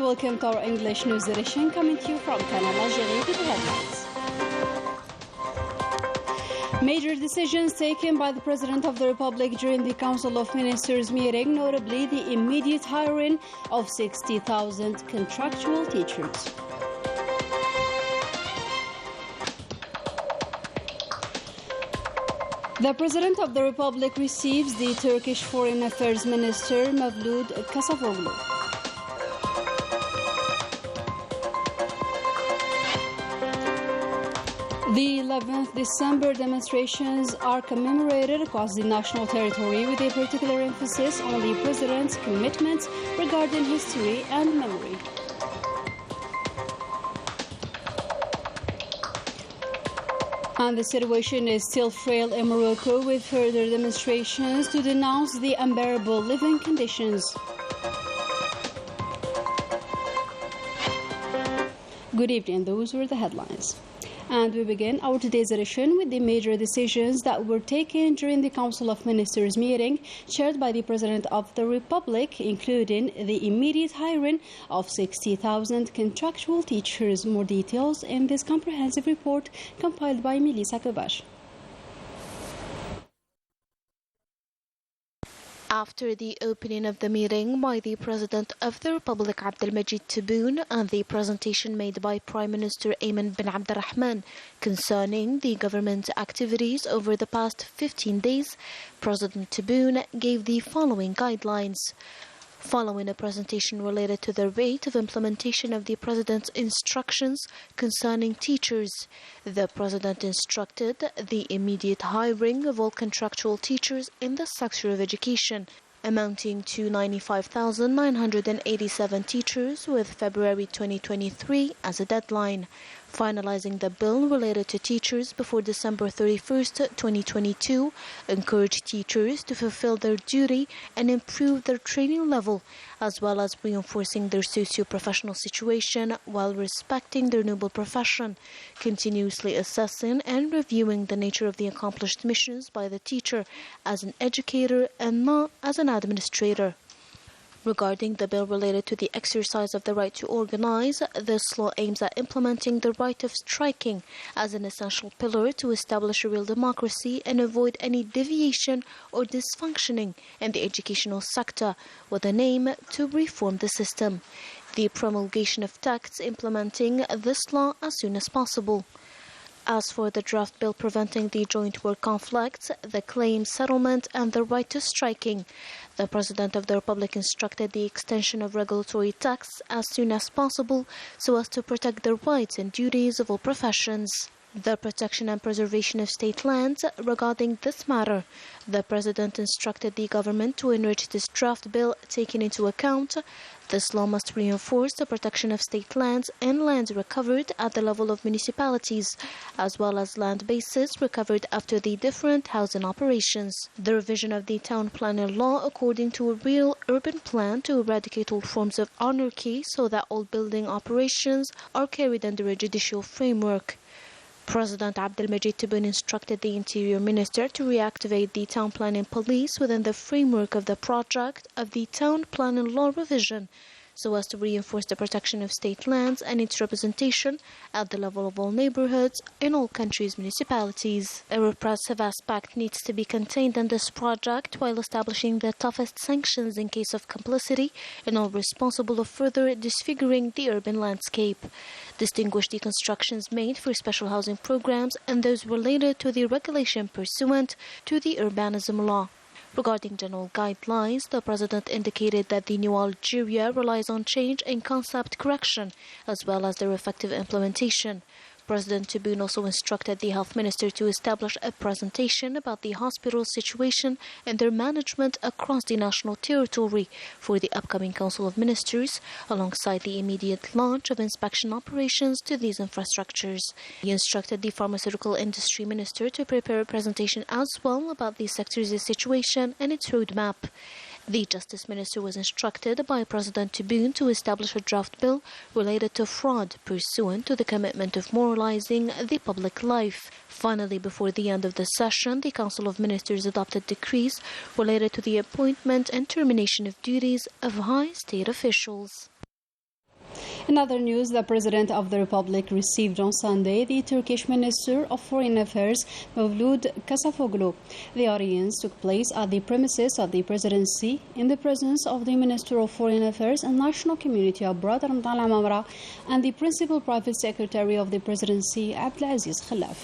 welcome to our English news edition coming to you from Canal, Algérie with the headlines. Major decisions taken by the President of the Republic during the Council of Ministers meeting, notably the immediate hiring of 60,000 contractual teachers. The President of the Republic receives the Turkish Foreign Affairs Minister Mevlut Kasavoglu. The 11th December demonstrations are commemorated across the national territory with a particular emphasis on the President's commitments regarding history and memory. And the situation is still frail in Morocco, with further demonstrations to denounce the unbearable living conditions. Good evening, those were the headlines. And we begin our today's edition with the major decisions that were taken during the Council of Ministers meeting chaired by the President of the Republic, including the immediate hiring of 60,000 contractual teachers. More details in this comprehensive report compiled by Melissa Kabash. After the opening of the meeting by the President of the Republic Abdelmajid Tebboune and the presentation made by Prime Minister Ayman bin Abdurrahman concerning the government activities over the past 15 days, President Tebboune gave the following guidelines. Following a presentation related to the rate of implementation of the President's instructions concerning teachers, the President instructed the immediate hiring of all contractual teachers in the sector of education, amounting to 95,987 teachers, with February 2023 as a deadline. Finalizing the bill related to teachers before December 31st, 2022, encourage teachers to fulfill their duty and improve their training level, as well as reinforcing their socio-professional situation while respecting their noble profession, continuously assessing and reviewing the nature of the accomplished missions by the teacher as an educator and not as an administrator. Regarding the bill related to the exercise of the right to organize, this law aims at implementing the right of striking as an essential pillar to establish a real democracy and avoid any deviation or dysfunctioning in the educational sector, with an aim to reform the system. The promulgation of texts implementing this law as soon as possible. As for the draft bill preventing the joint war conflicts, the claim settlement and the right to striking, the President of the Republic instructed the extension of regulatory texts as soon as possible so as to protect the rights and duties of all professions. The protection and preservation of state lands. Regarding this matter, the President instructed the government to enrich this draft bill, taking into account this law must reinforce the protection of state lands and lands recovered at the level of municipalities, as well as land bases recovered after the different housing operations. The revision of the town planning law according to a real urban plan to eradicate all forms of anarchy so that all building operations are carried under a judicial framework. President Abdelmajid Tebboune instructed the Interior Minister to reactivate the town planning police within the framework of the project of the town planning law revision, so as to reinforce the protection of state lands and its representation at the level of all neighborhoods in all countries' municipalities. A repressive aspect needs to be contained in this project while establishing the toughest sanctions in case of complicity and all responsible of further disfiguring the urban landscape. Distinguish the constructions made for special housing programs and those related to the regulation pursuant to the urbanism law. Regarding general guidelines, the President indicated that the new Algeria relies on change and concept correction, as well as their effective implementation. President Tebboune also instructed the Health Minister to establish a presentation about the hospital situation and their management across the national territory for the upcoming Council of Ministers, alongside the immediate launch of inspection operations to these infrastructures. He instructed the Pharmaceutical Industry Minister to prepare a presentation as well about the sector's situation and its roadmap. The Justice Minister was instructed by President Tebboune to establish a draft bill related to fraud pursuant to the commitment of moralizing the public life. Finally, before the end of the session, the Council of Ministers adopted decrees related to the appointment and termination of duties of high state officials. In other news, the President of the Republic received on Sunday the Turkish Minister of Foreign Affairs, Mevlut Kasafoglu. The audience took place at the premises of the Presidency in the presence of the Minister of Foreign Affairs and National Community Abroad, Ramdan Al-Amamra, and the Principal Private Secretary of the Presidency, Abdelaziz Khalaf.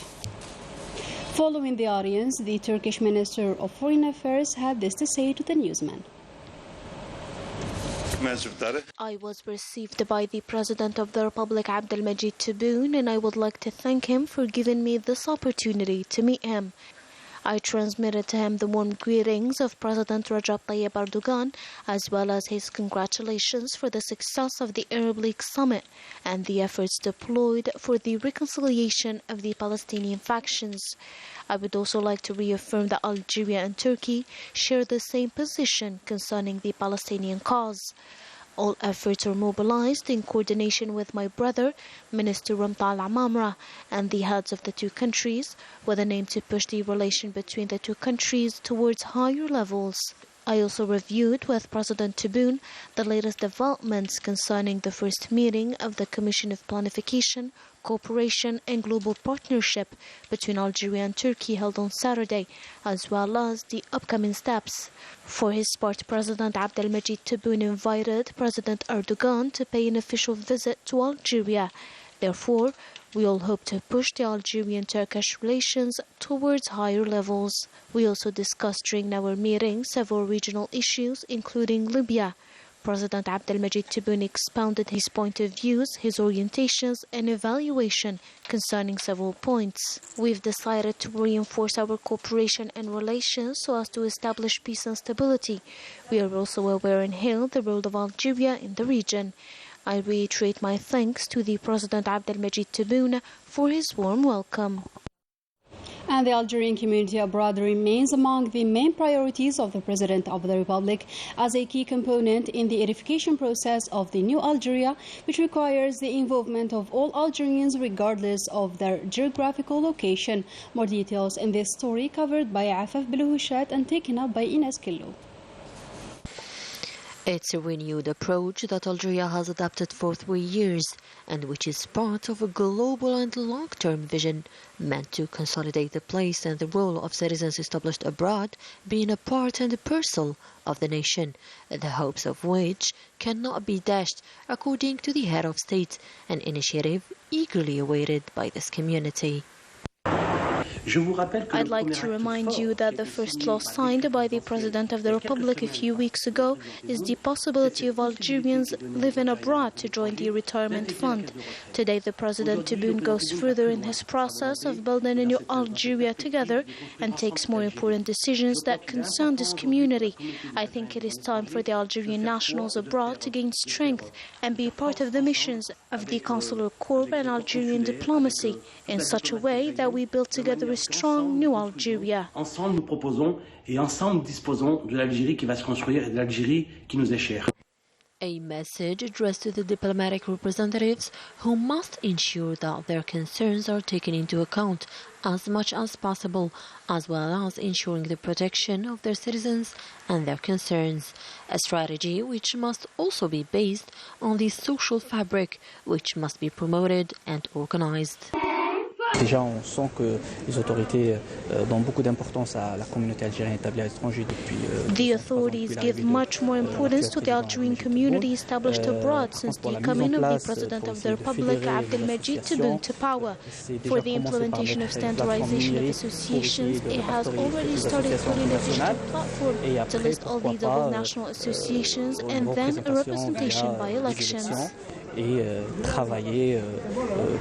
Following the audience, the Turkish Minister of Foreign Affairs had this to say to the newsman. I was received by the President of the Republic, Abdelmajid Tebboune, and I would like to thank him for giving me this opportunity to meet him. I transmitted to him the warm greetings of President Recep Tayyip Erdogan, as well as his congratulations for the success of the Arab League summit and the efforts deployed for the reconciliation of the Palestinian factions. I would also like to reaffirm that Algeria and Turkey share the same position concerning the Palestinian cause. All efforts are mobilized in coordination with my brother, Minister Ramdan Al-Amamra, and the heads of the two countries, with an aim to push the relation between the two countries towards higher levels. I also reviewed with President Tebboune the latest developments concerning the first meeting of the Commission of Planification, Cooperation and Global Partnership between Algeria and Turkey held on Saturday, as well as the upcoming steps. For his part, President Abdelmajid Tebboune invited President Erdogan to pay an official visit to Algeria. Therefore, we all hope to push the Algerian-Turkish relations towards higher levels. We also discussed during our meeting several regional issues, including Libya. President Abdelmajid Tebboune expounded his point of views, his orientations and evaluation concerning several points. We've decided to reinforce our cooperation and relations so as to establish peace and stability. We are also aware and hail the role of Algeria in the region. I reiterate my thanks to the President Abdelmajid Tebboune for his warm welcome. And the Algerian community abroad remains among the main priorities of the President of the Republic as a key component in the edification process of the new Algeria, which requires the involvement of all Algerians regardless of their geographical location. More details in this story covered by Afaf Belouchat and taken up by Ines Killo. It's a renewed approach that Algeria has adopted for 3 years and which is part of a global and long-term vision meant to consolidate the place and the role of citizens established abroad being a part and a parcel of the nation, the hopes of which cannot be dashed, according to the head of state, an initiative eagerly awaited by this community. I'd like to remind you that the first law signed by the President of the Republic a few weeks ago is the possibility of Algerians living abroad to join the retirement fund. Today, the President Tebboune goes further in his process of building a new Algeria together and takes more important decisions that concern this community. I think it is time for the Algerian nationals abroad to gain strength and be part of the missions of the Consular Corps and Algerian diplomacy in such a way that we build together a strong new Algeria. Ensemble, nous proposons et ensemble disposons de l'Algérie qui va se construire et de l'Algérie qui nous est chère. A message addressed to the diplomatic representatives who must ensure that their concerns are taken into account as much as possible, as well as ensuring the protection of their citizens and their concerns. A strategy which must also be based on the social fabric, which must be promoted and organized. Déjà, on sent que les autorités donnent beaucoup d'importance à la communauté algérienne établie à l'étranger depuis. The authorities give much more importance to the Algerian community established abroad since the coming of the President of the Republic, Abdelmajid Tebboune, to power. For the implementation of standardization of associations, it has already started putting a digital platform to list all the double national associations and then a representation by elections. Et travailler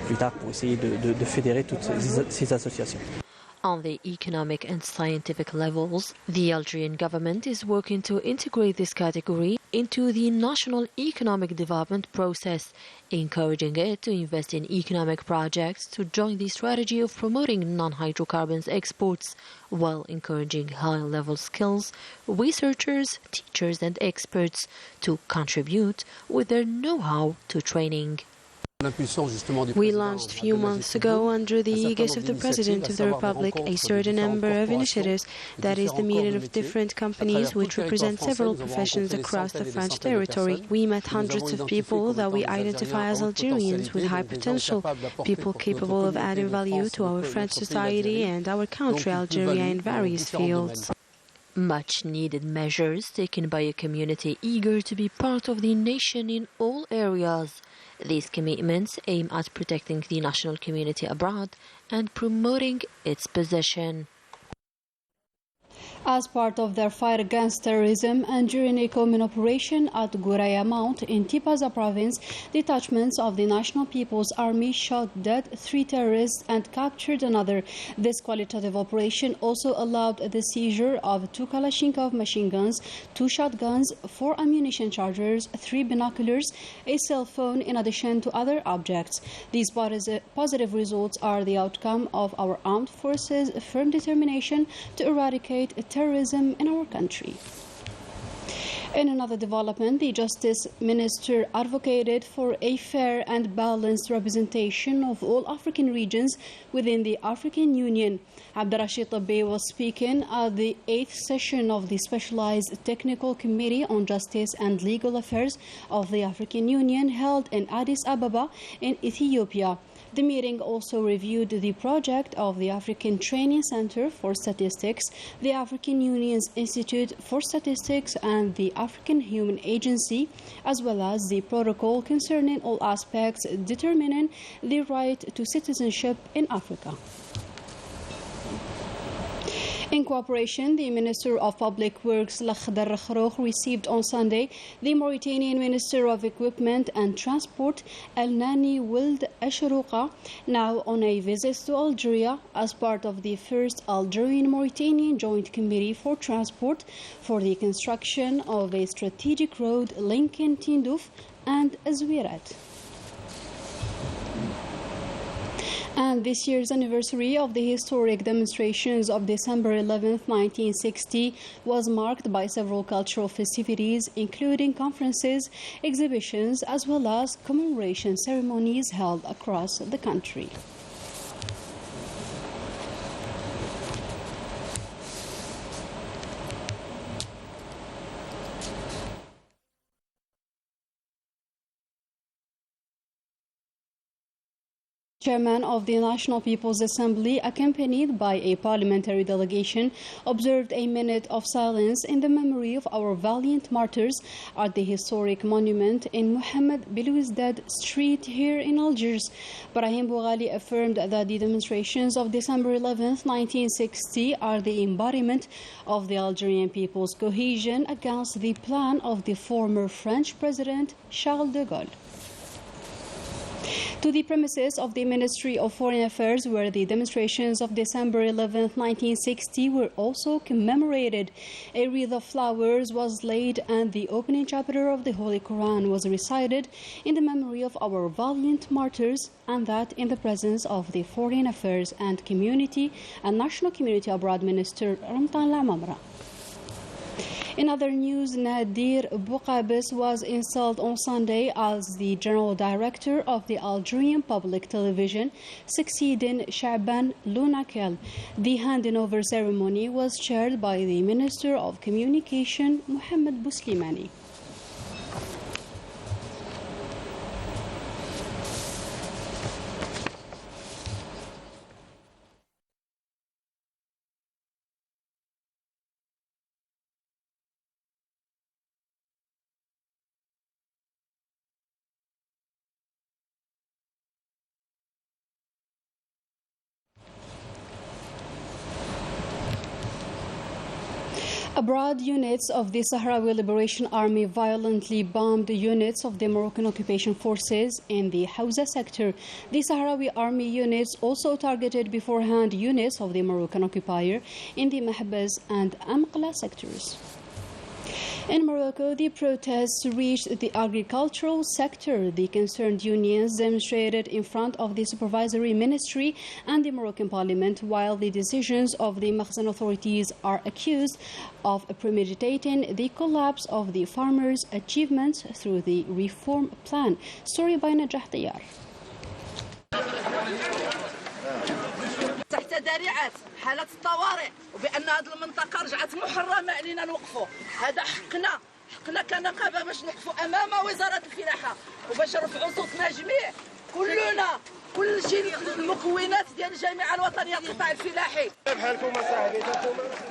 plus tard pour essayer de fédérer toutes ces associations. On the economic and scientific levels, the Algerian government is working to integrate this category into the national economic development process, encouraging it to invest in economic projects to join the strategy of promoting non-hydrocarbons exports, while encouraging high-level skills, researchers, teachers and experts to contribute with their know-how to training. We launched a few months ago, under the aegis of the President of the Republic, a certain number of initiatives, that is the meeting of different companies which represent several professions across the French territory. We met hundreds of people that we identify as Algerians with high potential, people capable of adding value to our French society and our country, Algeria, in various fields. Much needed measures taken by a community eager to be part of the nation in all areas. These commitments aim at protecting the national community abroad and promoting its position. As part of their fight against terrorism and during a common operation at Gouraya Mount in Tipaza province, detachments of the National People's Army shot dead 3 terrorists and captured another. This qualitative operation also allowed the seizure of 2 Kalashnikov machine guns, 2 shotguns, 4 ammunition chargers, 3 binoculars, a cell phone, in addition to other objects. These positive results are the outcome of our armed forces' firm determination to eradicate terrorism in our country. In another development, the Justice Minister advocated for a fair and balanced representation of all African regions within the African Union. Abderrashid Tabbeh was speaking at the 8th session of the Specialized Technical Committee on Justice and Legal Affairs of the African Union held in Addis Ababa in Ethiopia. The meeting also reviewed the project of the African Training Center for Statistics, the African Union's Institute for Statistics, and the African Human Agency, as well as the protocol concerning all aspects determining the right to citizenship in Africa. In cooperation, the Minister of Public Works, Lakhdar Rakhrouk, received on Sunday the Mauritanian Minister of Equipment and Transport, El Nani Wild Ashrouqa, now on a visit to Algeria as part of the first Algerian-Mauritanian Joint Committee for Transport for the construction of a strategic road linking Tindouf and Azwirat. And this year's anniversary of the historic demonstrations of December 11, 1960 was marked by several cultural festivities, including conferences, exhibitions, as well as commemoration ceremonies held across the country. Chairman of the National People's Assembly, accompanied by a parliamentary delegation, observed a minute of silence in the memory of our valiant martyrs at the historic monument in Mohammed Belouizdad Street here in Algiers. Brahim Boughali affirmed that the demonstrations of December 11, 1960 are the embodiment of the Algerian people's cohesion against the plan of the former French President Charles de Gaulle. To the premises of the Ministry of Foreign Affairs, where the demonstrations of December 11, 1960 were also commemorated, a wreath of flowers was laid and the opening chapter of the Holy Quran was recited in the memory of our valiant martyrs, and that in the presence of the Foreign Affairs and Community and National Community Abroad Minister Ramtan Lamamra. In other news, Nadir Bouqabis was installed on Sunday as the General Director of the Algerian Public Television, succeeding Shaban Lounakel. The handing-over ceremony was chaired by the Minister of Communication, Mohamed Bouslimani. Abroad, units of the Sahrawi Liberation Army violently bombed units of the Moroccan occupation forces in the Hawza sector. The Sahrawi Army units also targeted beforehand units of the Moroccan occupier in the Mahbaz and Amqla sectors. In Morocco, the protests reached the agricultural sector. The concerned unions demonstrated in front of the supervisory ministry and the Moroccan parliament, while the decisions of the Makhzen authorities are accused of premeditating the collapse of the farmers' achievements through the reform plan. Story by Najah Tayar. تحت ذريعة حالة الطوارئ وبأن هذه المنطقة رجعت محرمة علينا نوقفوا. هذا حقنا كنقابة باش نوقفوا أمام وزارة الفلاحة وباش نرفعوا صوتنا جميع كلنا كل شيء المكونات ديال الجامعة الوطنية للقطاع الفلاحي.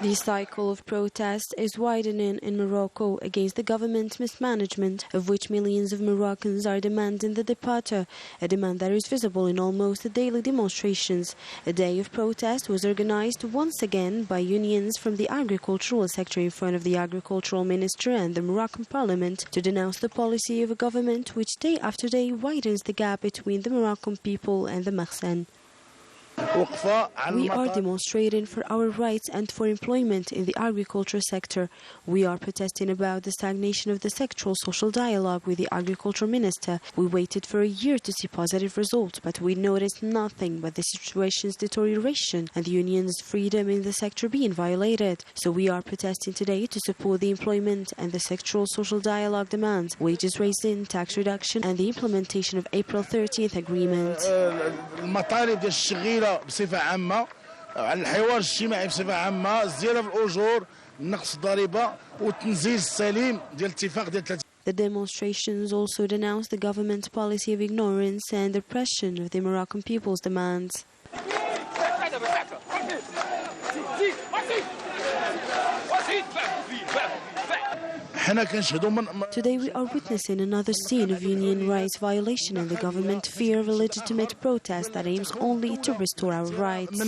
The cycle of protest is widening in Morocco against the government mismanagement, of which millions of Moroccans are demanding the departure, a demand that is visible in almost daily demonstrations. A day of protest was organized once again by unions from the agricultural sector in front of the agricultural minister and the Moroccan parliament to denounce the policy of a government which day after day widens the gap between the Moroccan people and the Mahsen. We are demonstrating for our rights and for employment in the agriculture sector. We are protesting about the stagnation of the sectoral social dialogue with the agriculture minister. We waited for a year to see positive results, but we noticed nothing but the situation's deterioration and the union's freedom in the sector being violated. So we are protesting today to support the employment and the sectoral social dialogue demands, wages raising, tax reduction and the implementation of April 30th agreement. بصفة عامة على الحوار الاجتماعي بصفة عامة الزيادة في الأجور نقص الضريبة والتنزيل السليم ديال الاتفاق ديال The demonstrations also denounced the government's policy of ignorance and oppression of the Moroccan people's demands. Today we are witnessing another scene of union rights violation and the government fear of a legitimate protest that aims only to restore our rights.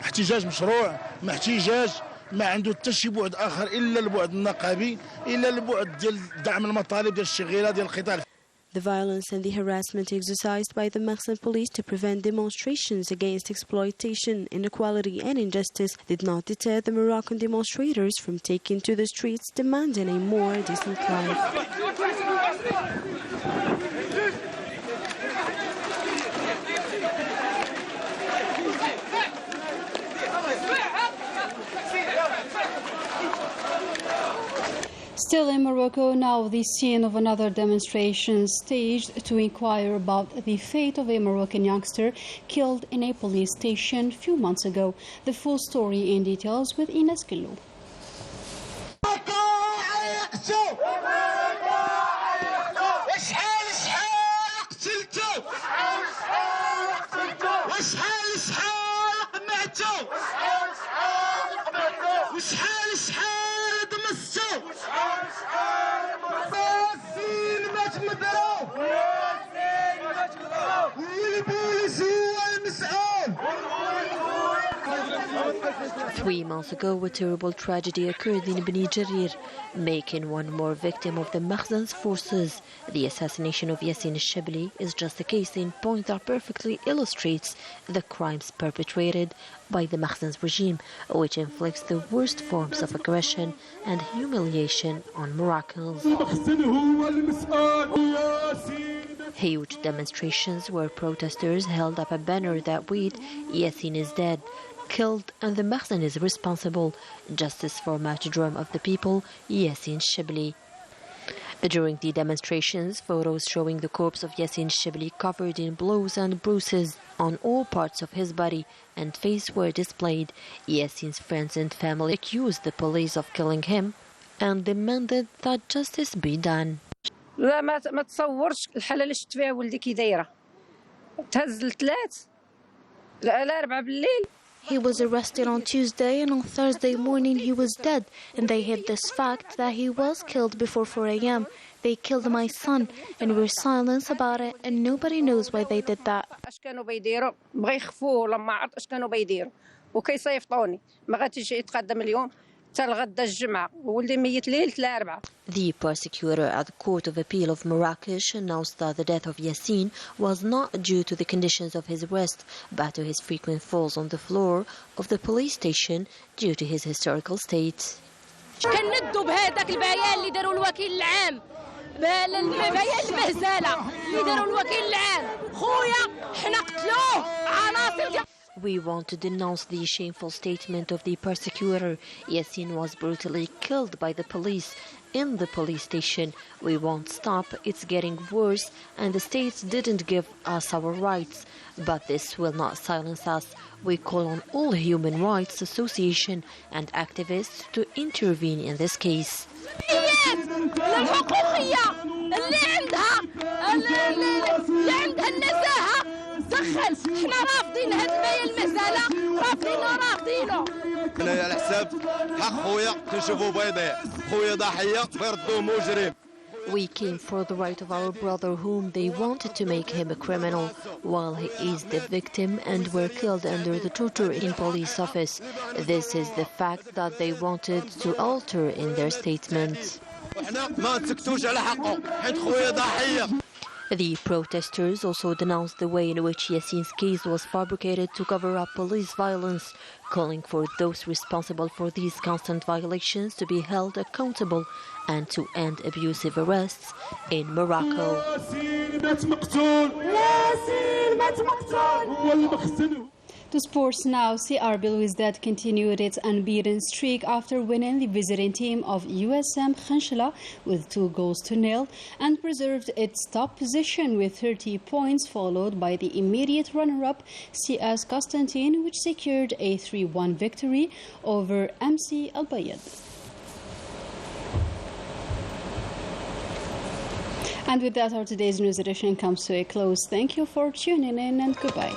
احتجاج مشروع ما احتجاج ما عنده حتى شي بعد آخر إلا البعد النقابي إلا البعد ديال دعم المطالب ديال الشغيلة ديال القطاع. The violence and the harassment exercised by the Mahsen police to prevent demonstrations against exploitation, inequality and injustice did not deter the Moroccan demonstrators from taking to the streets demanding a more decent life. Still in Morocco, now the scene of another demonstration staged to inquire about the fate of a Moroccan youngster killed in a police station a few months ago. The full story in details with Ines Gilou. Three months ago, a terrible tragedy occurred in Beni Jarir, making one more victim of the Mahsen's forces. The assassination of Yassin Shebli is just a case in point that perfectly illustrates the crimes perpetrated by the Mahsen's regime, which inflicts the worst forms of aggression and humiliation on Moroccans. Huge demonstrations where protesters held up a banner that read, "Yassin is dead, killed, and the Mahsen is responsible. Justice for martyrdom of the people, Yassin Shebli." During the demonstrations, photos showing the corpse of Yassin Shebli covered in blows and bruises on all parts of his body and face were displayed. Yassin's friends and family accused the police of killing him and demanded that justice be done. لا ما تصورش الحاله اللي شفت فيها ولدي كي دايره تهز الثلاث لا 4 بالليل. He was arrested on Tuesday and on Thursday morning he was dead, and they hid this fact that he was killed before 4 a.m. They killed my son and we're silent about it and nobody knows why they did that. اش كانوا بيديروا بغا يخفوه ولا ما عرفت اش كانوا بيديروا وكيصيفطوني ما غاديش يتقدم اليوم حتى الغدا الجمعه وولدي ميت ليله 4. The prosecutor at the Court of Appeal of Marrakesh announced that the death of Yassin was not due to the conditions of his arrest, but to his frequent falls on the floor of the police station due to his historical state. كندوا بهذاك البيان اللي داروا الوكيل العام بيان المهزله اللي داروا الوكيل العام خويا حنا قتلوه عناصر. We want to denounce the shameful statement of the persecutor. Yasin was brutally killed by the police in the police station. We won't stop. It's getting worse, and the states didn't give us our rights. But this will not silence us. We call on all human rights associations and activists to intervene in this case. احنا رافضين هاد المسألة رافضينه أنا على حساب حق خويا كنشوفو بيضيع خويا ضحية فيردوه مجرم. We came for the right of our brother whom they wanted to make him a criminal while he is the victim and were killed under the torture in police office. This is the fact that they wanted to alter in their statement. The protesters also denounced the way in which Yasin's case was fabricated to cover up police violence, calling for those responsible for these constant violations to be held accountable and to end abusive arrests in Morocco. To sports now, CR Belouizdad continued its unbeaten streak after winning the visiting team of USM Khanchla with 2-0 and preserved its top position with 30 points, followed by the immediate runner-up CS Constantine, which secured a 3-1 victory over MC Al Bayad. And with that, our today's news edition comes to a close. Thank you for tuning in and goodbye.